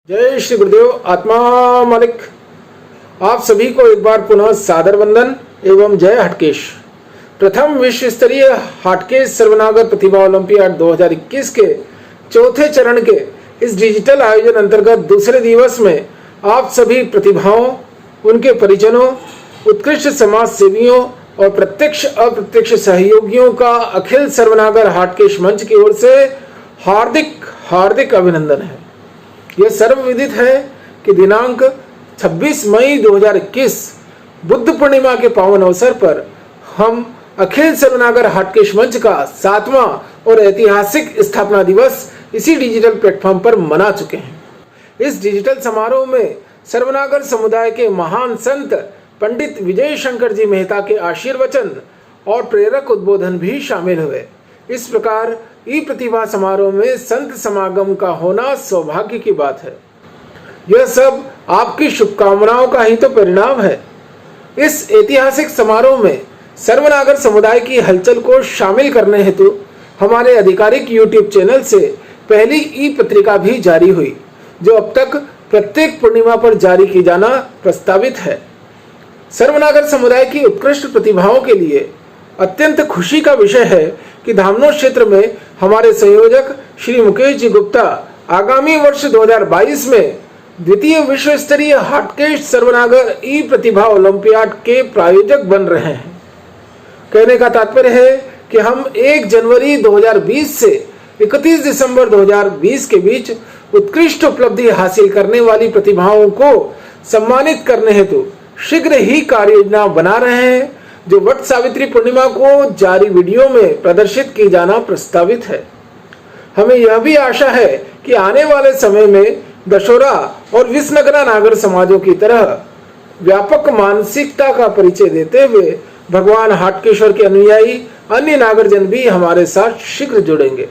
जय श्री गुरुदेव आत्मा मालिक। आप सभी को एक बार पुनः सादर वंदन एवं जय हटकेश। प्रथम विश्व स्तरीय हटकेश सर्वनागर प्रतिभा ओलंपियाड 2021 के चौथे चरण के इस डिजिटल आयोजन अंतर्गत दूसरे दिवस में आप सभी प्रतिभाओं, उनके परिजनों, उत्कृष्ट समाज सेवियों और प्रत्यक्ष अप्रत्यक्ष सहयोगियों का अखिल सर्वनागर हटकेश मंच की ओर से हार्दिक हार्दिक अभिनंदन है। यह सर्वविदित है कि दिनांक 26 मई 2021 बुद्ध पूर्णिमा के पावन अवसर पर हम अखिल सर्वनागर हटकेश मंच का 7वां और ऐतिहासिक स्थापना दिवस इसी डिजिटल प्लेटफॉर्म पर मना चुके हैं। इस डिजिटल समारोह में सर्वनागर समुदाय के महान संत पंडित विजय शंकर जी मेहता के आशीर्वचन और प्रेरक उद्बोधन भी शामिल हुए। इस प्रकार ई प्रतिभा समारोह में संत समागम का होना सौभाग्य की बात है। यह सब आपकी शुभकामनाओं का ही तो परिणाम है। इस ऐतिहासिक समारोह में सर्वनागर समुदाय की हलचल को शामिल करने हेतु हमारे आधिकारिक यूट्यूब चैनल से पहली ई पत्रिका भी जारी हुई, जो अब तक प्रत्येक पूर्णिमा पर जारी की जाना प्रस्तावित है। सर्वनागर समुदाय की उत्कृष्ट प्रतिभाओं के लिए अत्यंत खुशी का विषय है कि धामनोद क्षेत्र में हमारे संयोजक श्री मुकेश जी गुप्ता आगामी वर्ष 2022 में द्वितीय विश्व स्तरीय हटकेश सर्वनागर ई प्रतिभा ओलंपियाड के प्रायोजक बन रहे हैं। कहने का तात्पर्य है कि हम 1 जनवरी 2020 से 31 दिसंबर 2020 के बीच उत्कृष्ट उपलब्धि हासिल करने वाली प्रतिभाओं को सम्मानित करने हेतु शीघ्र ही कार्य योजना बना रहे हैं, जो वट सावित्री पूर्णिमा को जारी वीडियो में प्रदर्शित की जाना प्रस्तावित है। हमें यह भी आशा है कि आने वाले समय में दशोरा और विसनगरा नागर समाजों की तरह व्यापक मानसिकता का परिचय देते हुए भगवान हटकेश्वर के अनुयायी अन्य नागरजन भी हमारे साथ शीघ्र जुड़ेंगे।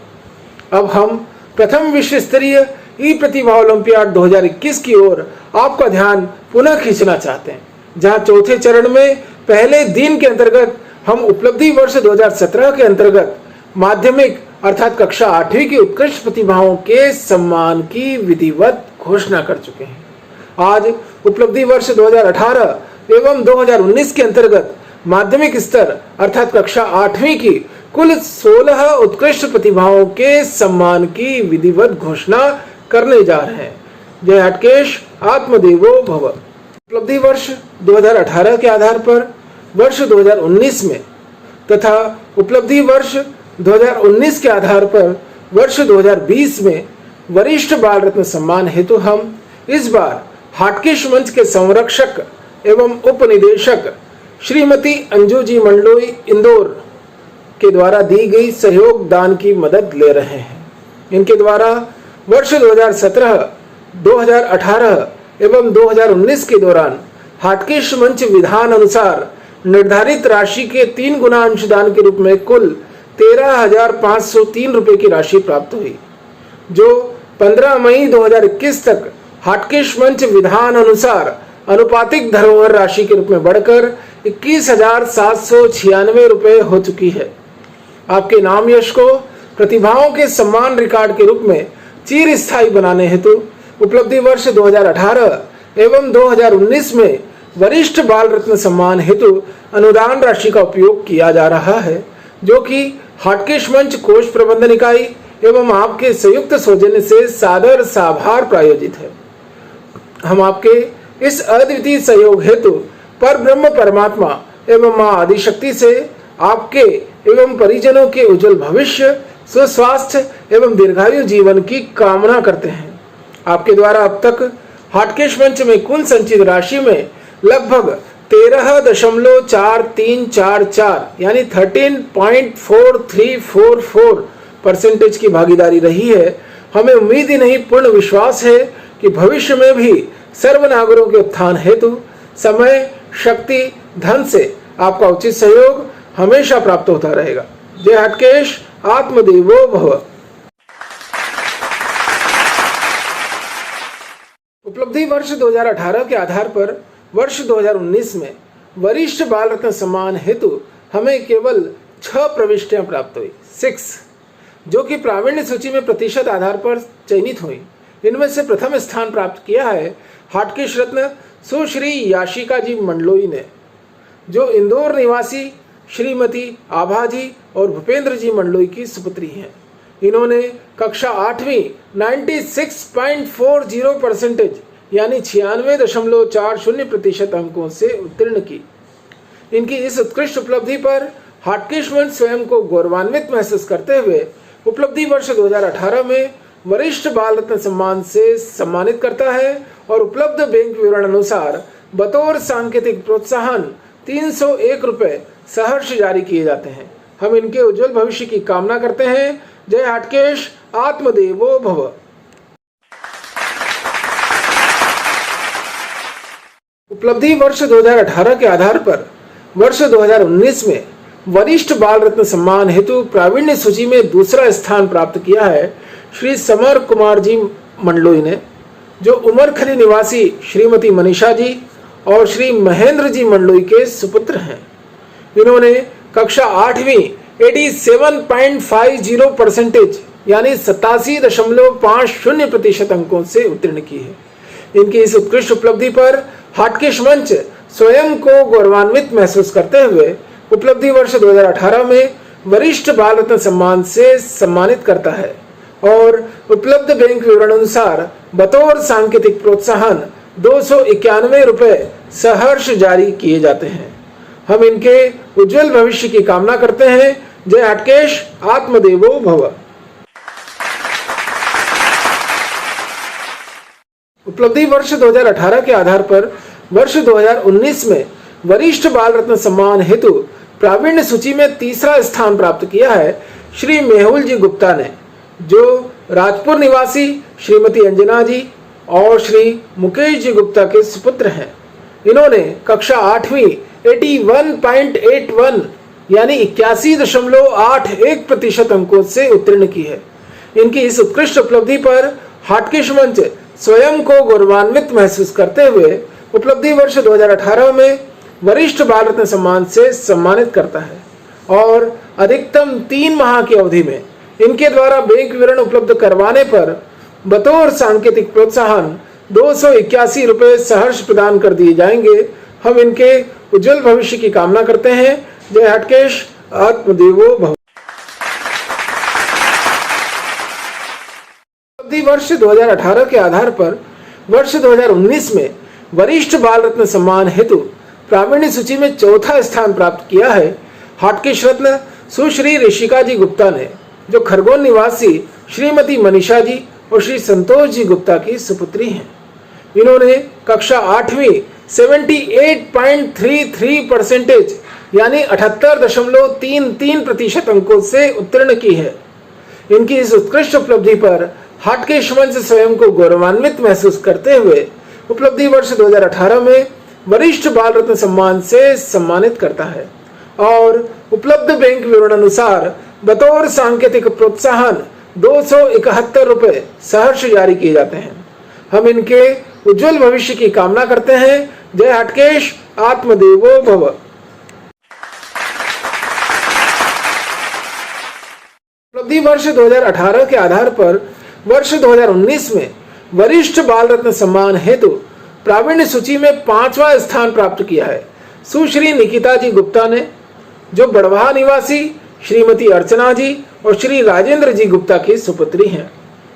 अब हम प्रथम विश्व स्तरीय ई प्रतिभा ओलंपियाड 2021 की ओर आपका ध्यान पुनः खींचना चाहते हैं, जहां चौथे चरण में पहले दिन के अंतर्गत हम उपलब्धि वर्ष 2017 के अंतर्गत माध्यमिक अर्थात कक्षा 8वीं की उत्कृष्ट प्रतिभाओं के सम्मान की विधिवत घोषणा कर चुके हैं। आज उपलब्धि वर्ष 2018 एवं 2019 के अंतर्गत माध्यमिक स्तर अर्थात कक्षा 8वीं की कुल 16 उत्कृष्ट प्रतिभाओं के सम्मान की विधिवत घोषणा करने जा रहे हैं। जय हटकेश, आत्मदेवो भव। उपलब्धि वर्ष 2018 के आधार पर वर्ष 2019 में तथा उपलब्धि वर्ष 2019 के आधार पर वर्ष 2020 में वरिष्ठ बाल रत्न सम्मान हेतु हम इस बार हटकेश मंच के संरक्षक एवं उपनिदेशक श्रीमती अंजू जी मंडलोई इंदौर के द्वारा दी गई सहयोग दान की मदद ले रहे हैं। इनके द्वारा वर्ष 2017, 2018 एवं 2019 के दौरान हटकेश मंच विधान अनुसार निर्धारित राशि के 3 गुना अंशदान के रूप में कुल 13,503 रुपए की राशि प्राप्त हुई, जो 15 मई 2021 तक हटकेश मंच विधान अनुसार अनुपातिक धरोहर राशि के रूप में बढ़कर 21,796 रुपए हो चुकी है। आपके नाम यश को प्रतिभाओं के सम्मान रिकॉर्ड के रूप में चिर स्थायी बनाने हेतु उपलब्धि वर्ष 2018 एवं 2019 में वरिष्ठ बाल रत्न सम्मान हेतु अनुदान राशि का उपयोग किया जा रहा है, जो कि हटकेश मंच कोष प्रबंधन इकाई एवं आपके संयुक्त सौजन्य से सादर साभार प्रायोजित है। हम आपके इस अद्वितीय सहयोग हेतु पर ब्रह्म परमात्मा एवं मां आदिशक्ति से आपके एवं परिजनों के उज्जवल भविष्य, सुस्वास्थ्य एवं दीर्घायु जीवन की कामना करते हैं। आपके द्वारा अब तक हटकेश मंच में कुल संचित राशि में लगभग 13.4344 यानी 13.4344% की भागीदारी रही है। हमें उम्मीद ही नहीं पूर्ण विश्वास है कि भविष्य में भी सर्वनागरों के उत्थान हेतु समय, शक्ति, धन से आपका उचित सहयोग हमेशा प्राप्त होता रहेगा। जय हटकेश, आत्मदेवो भव। उपलब्धि वर्ष 2018 के आधार पर वर्ष 2019 में वरिष्ठ बाल रत्न सम्मान हेतु हमें केवल 6 प्रविष्टियां प्राप्त हुई, 6, जो कि प्रावीण्य सूची में प्रतिशत आधार पर चयनित हुई। इनमें से प्रथम स्थान प्राप्त किया है हाटकेश रत्न सुश्री याशिका जी मंडलोई ने, जो इंदौर निवासी श्रीमती आभा जी और भूपेंद्र जी मंडलोई की सुपुत्री हैं। इन्होंने कक्षा 8वीं 96.40% यानी 96.40% अंकों से उत्तीर्ण की। इनकी इस उत्कृष्ट उपलब्धि पर हाटकेश मंच स्वयं को गौरवान्वित महसूस करते हुए उपलब्धि वर्ष 2018 में वरिष्ठ बाल रत्न सम्मान से सम्मानित करता है और उपलब्ध बैंक विवरण अनुसार बतौर सांकेतिक प्रोत्साहन 301 रुपए सहर्ष जारी किए जाते हैं। हम इनके उज्जवल भविष्य की कामना करते हैं। जय हाटकेश, आत्मदेवो भव। उपलब्धि वर्ष 2018 के आधार पर वर्ष 2019 में वरिष्ठ बाल रत्न सम्मान हेतु प्रावीण्य सूची में दूसरा स्थान प्राप्त किया है श्री समर कुमार जी मंडलोई ने, जो उमरखली निवासी श्रीमती मनीषा जी और श्री महेंद्र जी मंडलोई के सुपुत्र हैं। इन्होंने कक्षा 8वीं 87.50% यानी 87.50% अंकों से उत्तीर्ण की है। इनकी इस उत्कृष्ट उपलब्धि पर हाटकेश मंच स्वयं को गौरवान्वित महसूस करते हुए उपलब्धि वर्ष 2018 में वरिष्ठ बाल रत्न सम्मान से सम्मानित करता है और उपलब्ध बैंक विवरण अनुसार बतौर सांकेतिक प्रोत्साहन 291 रुपए सहर्ष जारी किए जाते हैं। हम इनके उज्जवल भविष्य की कामना करते हैं। जय हाटकेश, आत्मदेवो भव। उपलब्धि वर्ष 2018 के आधार पर वर्ष 2019 में वरिष्ठ बाल रत्न सम्मान हेतु प्रावीण्य सूची में तीसरा स्थान प्राप्त किया है श्री मेहुल जी गुप्ता ने, जो राजपुर निवासी श्रीमती अंजना जी और श्री मुकेश जी गुप्ता के सुपुत्र हैं। इन्होंने कक्षा 8वीं 81.81 यानी 81.81% अंकों से उत्तीर्ण की है। इनकी इस उत्कृष्ट उपलब्धि पर हाटकेश मंच स्वयं को गौरवान्वित महसूस करते हुए उपलब्धि वर्ष 2018 में वरिष्ठ बाल रत्न सम्मान से सम्मानित करता है और अधिकतम 3 माह की अवधि में इनके द्वारा बैंक विवरण उपलब्ध करवाने पर बतौर सांकेतिक प्रोत्साहन 281 रुपए सहर्ष प्रदान कर दिए जाएंगे। हम इनके उज्जवल भविष्य की कामना करते हैं। जय हाटकेश, आत्मदेवो भव। उपलब्धि वर्ष 2018 के आधार पर वर्ष 2019 में वरिष्ठ बाल रत्न सम्मान हेतु प्रावीण्य सूची में चौथा स्थान प्राप्त किया है हाटकेश रत्न सुश्री ऋषिका जी गुप्ता ने, जो खरगोन निवासी श्रीमती मनीषा जी और श्री संतोष जी गुप्ता की सुपुत्री हैं। इन्होंने कक्षा 8वीं 78.33% यानी 78.33% अंकों से उत्तीर्ण की है। इनकी इस उत्कृष्ट उपलब्धि पर हाटकेश मंच स्वयं को गौरवान्वित महसूस करते हुए उपलब्धि वर्ष 2018 में वरिष्ठ बाल रत्न सम्मान से सम्मानित करता है और उपलब्ध बैंक विवरण अनुसार बतौर सांकेतिक प्रोत्साहन 271 रुपए सहर्ष जारी किए जाते हैं। हम इनके उज्जवल भविष्य की कामना करते हैं। जय हाटकेश, आत्मदेवो भव। उपलब्धि वर्ष 2018 के आधार पर वर्ष 2019 में वरिष्ठ बाल रत्न सम्मान हेतु प्रावीण्य सूची में 5वां स्थान प्राप्त किया है सुश्री निकिता जी गुप्ता ने, जो बड़वाह निवासी श्रीमती अर्चना जी और श्री राजेंद्र जी गुप्ता की सुपुत्री हैं।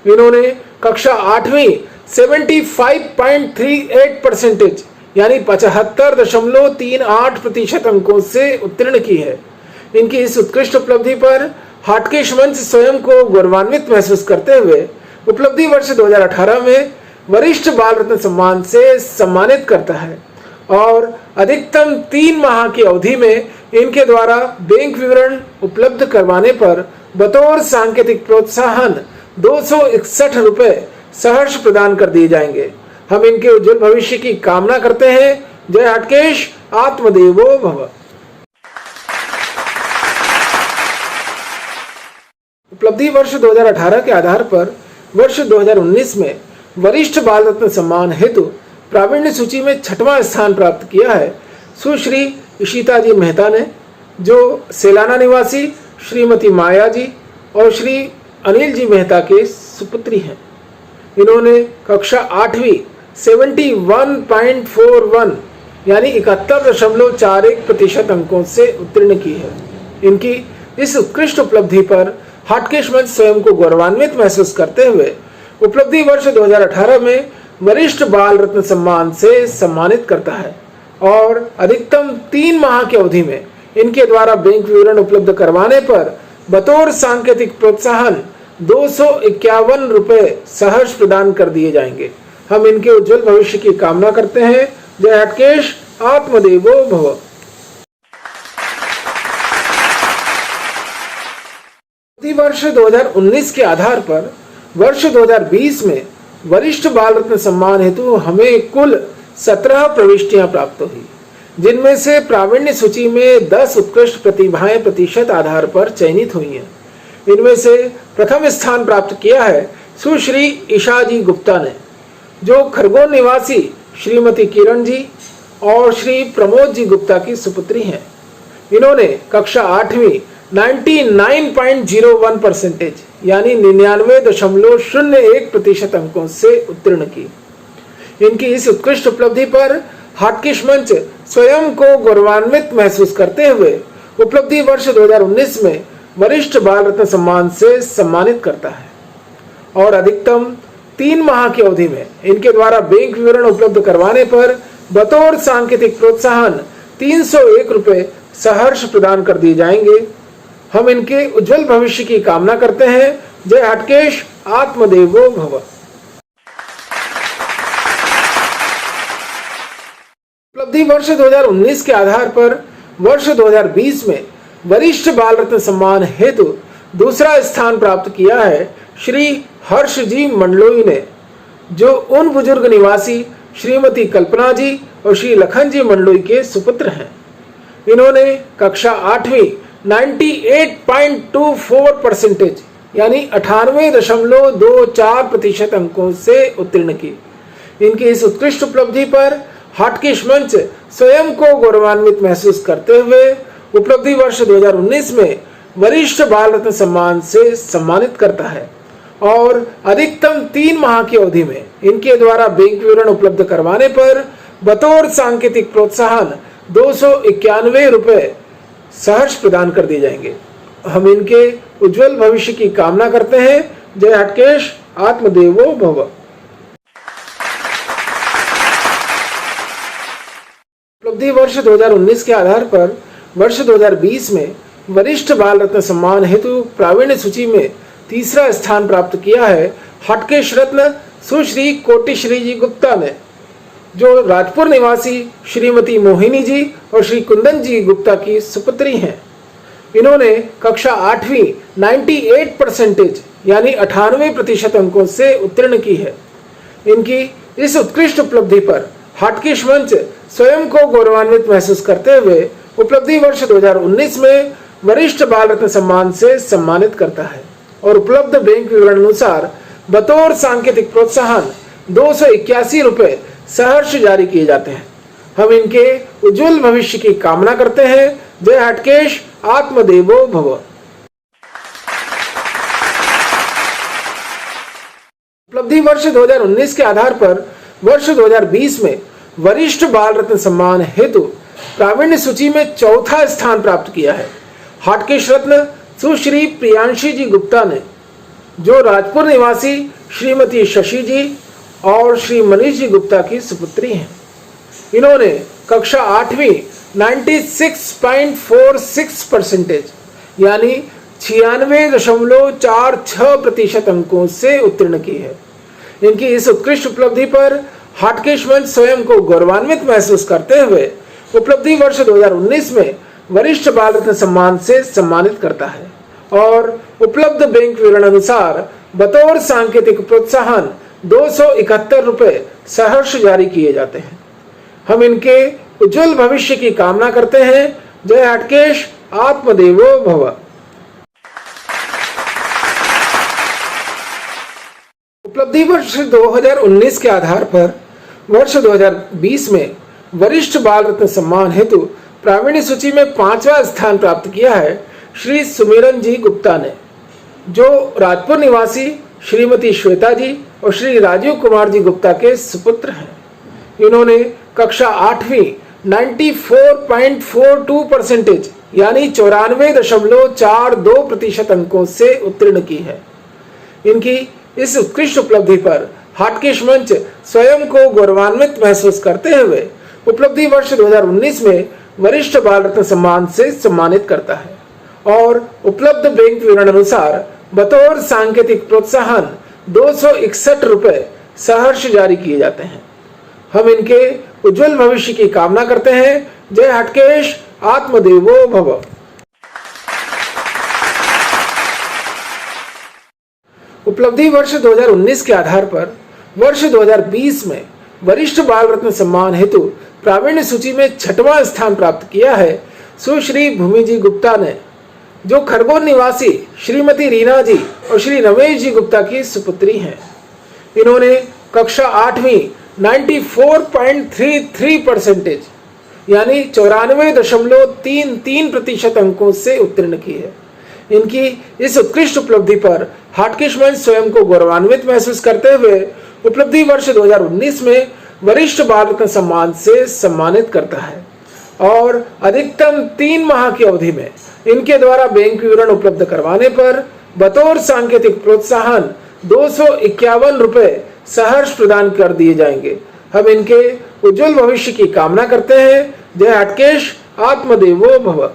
इन्होंने कक्षा 8वीं 75.38% यानी 75.38% अंकों से उत्तीर्ण की है। इनकी इस उत्कृष्ट उपलब्धि पर हाटकेश मंच स्वयं को गौरवान्वित महसूस करते हुए उपलब्धि वर्ष 2018 में वरिष्ठ बाल रत्न सम्मान से सम्मानित करता है और अधिकतम 3 माह की अवधि में इनके द्वारा बैंक विवरण उपलब्ध करवाने पर बतौर सांकेतिक प्रोत्साहन 261 रुपए सहर्ष प्रदान कर दिए जाएंगे। हम इनके उज्जवल भविष्य की कामना करते हैं। जय हाटकेश, आत्मदेवो भव। उपलब्धि वर्ष 2018 के आधार पर वर्ष 2019 में वरिष्ठ बाल रत्न सम्मान हेतु प्रावीण्य सूची में 6वां स्थान प्राप्त किया है सुश्री इशिता जी मेहता ने, जो सेलाना निवासी श्रीमती माया जी और श्री अनिल जी मेहता के सुपुत्री हैं। इन्होंने कक्षा 8वीं 71.41 यानी 71.41% अंकों से उत्तीर्ण की है। इनकी इस उत्कृष्ट उपलब्धि पर हॉटकेश मंच स्वयं को गौरवान्वित महसूस करते हुए उपलब्धि वर्ष 2018 में वरिष्ठ बाल रत्न सम्मान से सम्मानित करता है और अधिकतम 3 माह की अवधि में इनके द्वारा बैंक विवरण उपलब्ध करवाने पर बतौर सांकेतिक प्रोत्साहन 251 रुपए सहर्ष प्रदान कर दिए जाएंगे। हम इनके उज्जवल भविष्य की कामना करते हैं। जय हटकेश, आत्मदेवो भव। वर्ष 2019 के आधार पर वर्ष 2020 में वरिष्ठ बाल रत्न सम्मान हेतु हमें कुल 17 प्रविष्टियां प्राप्त हुई, जिनमें से प्रावीण्य सूची में 10 उत्कृष्ट प्रतिभाएं प्रतिशत आधार पर चयनित हुई हैं। इनमें से प्रथम स्थान प्राप्त किया है सुश्री ईशा जी गुप्ता ने, जो खरगोन निवासी श्रीमती किरण जी और श्री प्रमोद जी गुप्ता की सुपुत्री हैं। इन्होंने कक्षा 8वीं 99.01% यानी 99.01% अंकों से उत्तीर्ण की। इनकी इस उत्कृष्ट उपलब्धि पर हॉटकेश मंच स्वयं को गौरवान्वित महसूस करते हुए उपलब्धि वर्ष 2019 में वरिष्ठ बाल रत्न सम्मान से सम्मानित करता है और अधिकतम 3 माह की अवधि में इनके द्वारा बैंक विवरण उपलब्ध करवाने पर बतौर सांकेतिक प्रोत्साहन 301 रुपए सहर्ष प्रदान कर दिए जाएंगे। हम इनके उज्जवल भविष्य की कामना करते हैं। जय हटकेश, आत्मदेवो भव। उपलब्धि वर्ष 2019 के आधार पर वर्ष 2020 में वरिष्ठ बाल रत्न सम्मान हेतु दूसरा स्थान प्राप्त किया है श्री हर्ष जी मंडलोई ने, जो उन बुजुर्ग निवासी श्रीमती कल्पना जी और श्री लखन जी मंडलोई के सुपुत्र हैं। इन्होंने कक्षा 8वीं 98.24% यानी 98.24% अंकों से उत्तीर्ण की। इनकी इस उत्कृष्ट उपलब्धि पर हॉटकेश मंच स्वयं को गौरवान्वित महसूस करते हुए उपलब्धि वर्ष 2019 में वरिष्ठ बाल रत्न सम्मान से सम्मानित करता है और अधिकतम 3 माह की अवधि में इनके द्वारा बैंक विवरण उपलब्ध करवाने पर बतौर सांकेतिक प्रोत्साहन 291 रुपए सहर्ष प्रदान कर दिए जाएंगे। हम इनके उज्जवल भविष्य की कामना करते हैं। जय हटकेश, आत्मदेवो भव। उपलब्धि वर्ष 2019 के आधार पर वर्ष 2020 में वरिष्ठ बाल रत्न सम्मान हेतु प्रावीण्य सूची में तीसरा स्थान प्राप्त किया है हटकेश रत्न सुश्री कोटिश्री जी गुप्ता ने, जो राजपुर निवासी श्रीमती मोहिनी जी और श्री कुंदन जी गुप्ता की सुपुत्री हैं। इन्होंने कक्षा 8वीं 98% यानी 98% अंकों से उत्तीर्ण की है। इनकी इस उत्कृष्ट उपलब्धि पर हॉटकेश मंच स्वयं को गौरवान्वित महसूस करते हुए उपलब्धि वर्ष 2019 में वरिष्ठ बाल रत्न सम्मान से सम्मानित करता है और उपलब्ध बैंक विवरण अनुसार बतौर सांकेतिक प्रोत्साहन 281 रुपए सहर्ष जारी किए जाते हैं। हम इनके उज्जवल भविष्य की कामना करते हैं। जय हटकेश, आत्मदेवो भव। उपलब्धि वर्ष 2019 के आधार पर वर्ष 2020 में वरिष्ठ बाल रत्न सम्मान हेतु प्रावीण्य सूची में चौथा स्थान प्राप्त किया है हॉटकेश रत्न सुश्री प्रियांशी जी गुप्ता ने, जो राजपुर निवासी श्रीमती शशि जी और श्री मनीष जी गुप्ता की सुपुत्री हैं। इन्होंने कक्षा 8वीं 96.46% यानी 96.46% अंकों से उत्तीर्ण की है। इनकी इस उत्कृष्ट उपलब्धि पर हॉटकेश मंच स्वयं को गौरवान्वित महसूस करते हुए उपलब्धि वर्ष 2019 में वरिष्ठ बाल रत्न सम्मान से सम्मानित करता है और उपलब्ध बैंक विवरण अनुसार बतौर सांकेतिक प्रोत्साहन 271 रुपए सहर्ष जारी किए जाते हैं। हम इनके उज्जवल भविष्य की कामना करते हैं। जय हटकेश, आत्मदेवो भव। उपलब्धि वर्ष 2019 के आधार पर वर्ष 2020 में वरिष्ठ बाल रत्न सम्मान हेतु प्रावीण्य सूची में 5वां स्थान प्राप्त किया है श्री सुमिरन जी गुप्ता ने, जो राजपुर निवासी श्रीमती श्वेता जी और श्री राजीव कुमार जी गुप्ता के सुपुत्र हैं। इन्होंने कक्षा 8वीं 94.42% यानी 94.42% अंकों से उत्तीर्ण की है। इनकी इस उत्कृष्ट उपलब्धि पर हाटकेश मंच स्वयं को गौरवान्वित महसूस करते हुए उपलब्धि वर्ष 2019 में वरिष्ठ बाल रत्न सम्मान से सम्मानित करता है और उपलब्ध बैंक विवरण अनुसार बतौर सांकेतिक प्रोत्साहन 261 रुपए सहर्ष जारी किए जाते हैं। हम इनके उज्जवल भविष्य की कामना करते हैं। जय हटकेश, आत्मदेवो भव। उपलब्धि वर्ष 2019 के आधार पर वर्ष 2020 में वरिष्ठ बाल रत्न सम्मान हेतु प्रावीण्य सूची में 6वां स्थान प्राप्त किया है सुश्री भूमि जी गुप्ता ने, जो खरगोन निवासी श्रीमती रीना जी और श्री रमेश जी गुप्ता की सुपुत्री हैं। इन्होंने कक्षा 8वीं 94.33% यानी 94.33% अंकों से उत्तीर्ण की है। इनकी इस उत्कृष्ट उपलब्धि पर हाटकेश मंच स्वयं को गौरवान्वित महसूस करते हुए उपलब्धि वर्ष 2019 में वरिष्ठ बाल रत्न सम्मान से सम्मानित करता है और अधिकतम 3 माह की अवधि में इनके द्वारा बैंक विवरण उपलब्ध करवाने पर बतौर सांकेतिक प्रोत्साहन 251 रुपए सहर्ष प्रदान कर दिए जाएंगे। हम इनके उज्जवल भविष्य की कामना करते हैं। जय हटकेश, आत्मदेवो भव।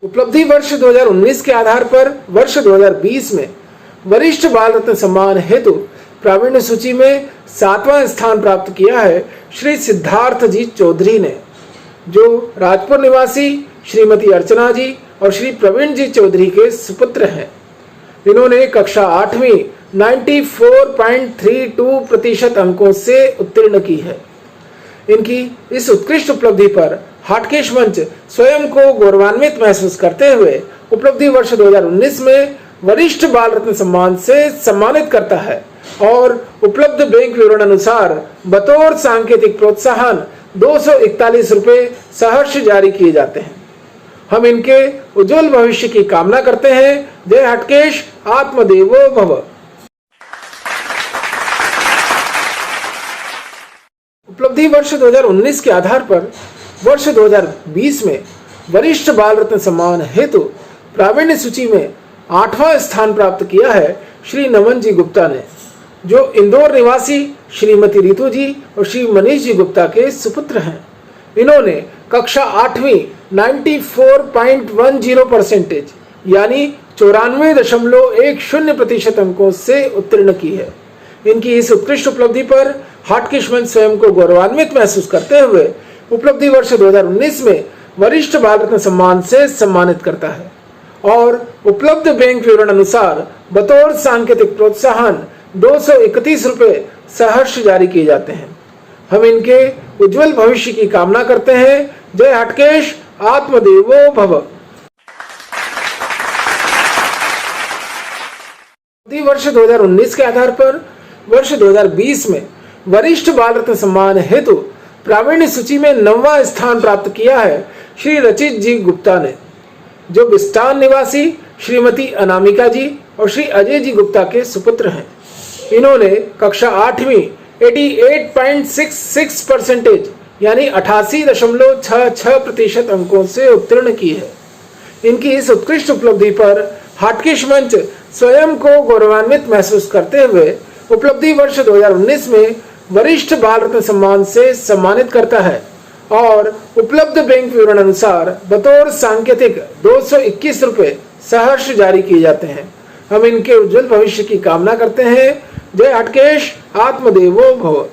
उपलब्धि वर्ष 2019 के आधार पर वर्ष 2020 में वरिष्ठ बाल रत्न सम्मान हेतु प्रावीण्य सूची में 7वां स्थान प्राप्त किया है श्री सिद्धार्थ जी चौधरी ने, जो राजपुर निवासी श्रीमती अर्चना जी और श्री प्रवीण जी चौधरी के सुपुत्र हैं। इन्होंने कक्षा 8वीं 94.32% अंकों से उत्तीर्ण की है। इनकी इस उत्कृष्ट उपलब्धि पर हाटकेश मंच स्वयं को गौरवान्वित महसूस करते हुए उपलब्धि वर्ष 2019 में वरिष्ठ बाल रत्न सम्मान से सम्मानित करता है और उपलब्ध बैंक विवरण अनुसार बतौर सांकेतिक प्रोत्साहन 241 रुपए सहर्ष जारी किए जाते हैं। हम इनके उज्जवल भविष्य की कामना करते हैं। जय हटकेश, आत्मदेवो भव। उपलब्धि वर्ष 2019 के आधार पर वर्ष 2020 में वरिष्ठ बाल रत्न सम्मान हेतु प्रावीण्य सूची में 8वां स्थान प्राप्त किया है श्री नमन जी गुप्ता ने, जो इंदौर निवासी श्रीमती रितु जी और श्री मनीष जी गुप्ता के सुपुत्र हैं। इन्होंने कक्षा 8वीं 94.10% यानी 94.10% अंकों से उत्तीर्ण की है। इनकी इस उत्कृष्ट उपलब्धि पर हाटकेश मंच स्वयं को गौरवान्वित महसूस करते हुए उपलब्धि वर्ष 2019 में वरिष्ठ बाल रत्न सम्मान से सम्मानित करता है और उपलब्ध बैंक विवरण अनुसार बतौर सांकेतिक प्रोत्साहन 231 रुपए सहर्ष जारी किए जाते हैं। हम इनके उज्जवल भविष्य की कामना करते हैं। जय हटकेश, आत्मदेवो भव। वर्ष 2019 के आधार पर वर्ष 2020 में वरिष्ठ बाल रत्न सम्मान हेतु प्रावीण्य सूची में 9वां स्थान प्राप्त किया है श्री रचित जी गुप्ता ने, जो बिस्टान निवासी श्रीमती अनामिका जी और श्री अजय जी गुप्ता के सुपुत्र हैं। इन्होंने कक्षा 8वीं 88.66% यानी 88.66% अंकों से उत्तीर्ण की है। इनकी इस उत्कृष्ट उपलब्धि पर हाटकेश मंच स्वयं को गौरवान्वित महसूस करते हुए उपलब्धि वर्ष 2019 में वरिष्ठ बाल रत्न सम्मान से सम्मानित करता है और उपलब्ध बैंक विवरण अनुसार बतौर सांकेतिक 221 रुपए सहर्ष जारी किए जाते हैं। हम इनके उज्जवल भविष्य की कामना करते हैं। जय हटकेश, आत्मदेवो भव।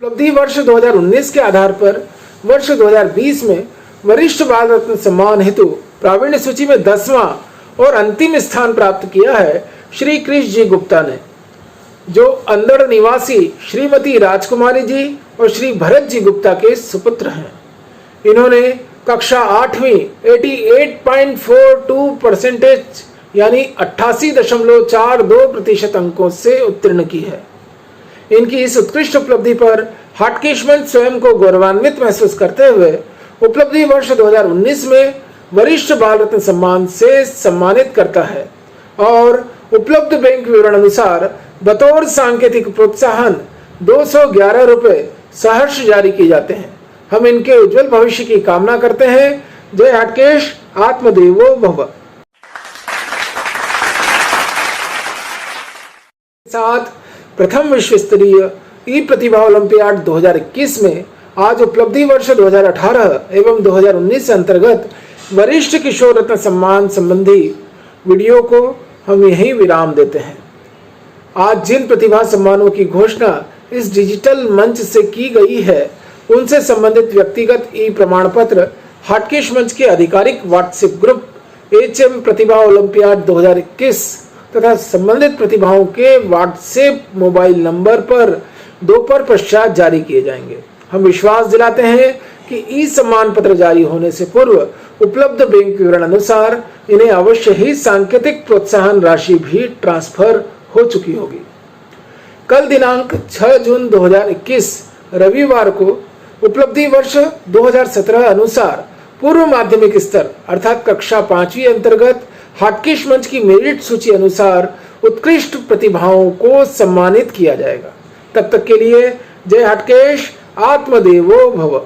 उपलब्धि वर्ष 2019 के आधार पर वर्ष 2020 में वरिष्ठ बाल रत्न सम्मान हेतु प्रावीण्य सूची में 10वां और अंतिम स्थान प्राप्त किया है श्री कृष्ण जी गुप्ता ने, जो अंदर निवासी श्रीमती राजकुमारी जी और श्री भरत जी गुप्ता के सुपुत्र हैं। इन्होंने कक्षा 8वीं 88.42% यानी 88.42% अंकों से उत्तीर्ण की है। इनकी इस उत्कृष्ट उपलब्धि पर हाटकेश मंच स्वयं को गौरवान्वित महसूस करते हुए उपलब्धि वर्ष 2019 में वरिष्ठ बाल रत्न सम्मान से सम्मानित करता है और उपलब्ध बैंक विवरण अनुसार बतौर सांकेतिक प्रोत्साहन 211 रुपए सहर्ष जारी किए जाते हैं। हम इनके उज्जवल भविष्य की कामना करते हैं। जय हटकेश, आत्मदेवो भव। साथ प्रथम विश्व स्तरीय ई प्रतिभा ओलंपियाड 2021 में आज उपलब्धि वर्ष 2018 एवं 2019 अंतर्गत वरिष्ठ किशोर रत्न सम्मान संबंधी वीडियो को हम यहीं विराम देते हैं। आज जिन प्रतिभा सम्मानों की घोषणा इस डिजिटल मंच से की गई है, उनसे संबंधित व्यक्तिगत ई प्रमाण पत्र हटकेश मंच के आधिकारिक व्हाट्सएप ग्रुप HM प्रतिभा ओलंपियाड 2021 तथा संबंधित प्रतिभाओं के व्हाट्सएप मोबाइल नंबर पर दोपहर पश्चात जारी किए जाएंगे। हम विश्वास दिलाते हैं कि ई सम्मान पत्र जारी होने से पूर्व उपलब्ध बैंक विवरण अनुसार इन्हें अवश्य ही सांकेतिक प्रोत्साहन राशि भी ट्रांसफर हो चुकी होगी। कल दिनांक 6 जून 2021 रविवार को उपलब्धि वर्ष 2017 अनुसार पूर्व माध्यमिक स्तर अर्थात कक्षा 5वीं अंतर्गत हटकेश मंच की मेरिट सूची अनुसार उत्कृष्ट प्रतिभाओं को सम्मानित किया जाएगा। तब तक के लिए जय हटकेश, आत्मदेवो भव।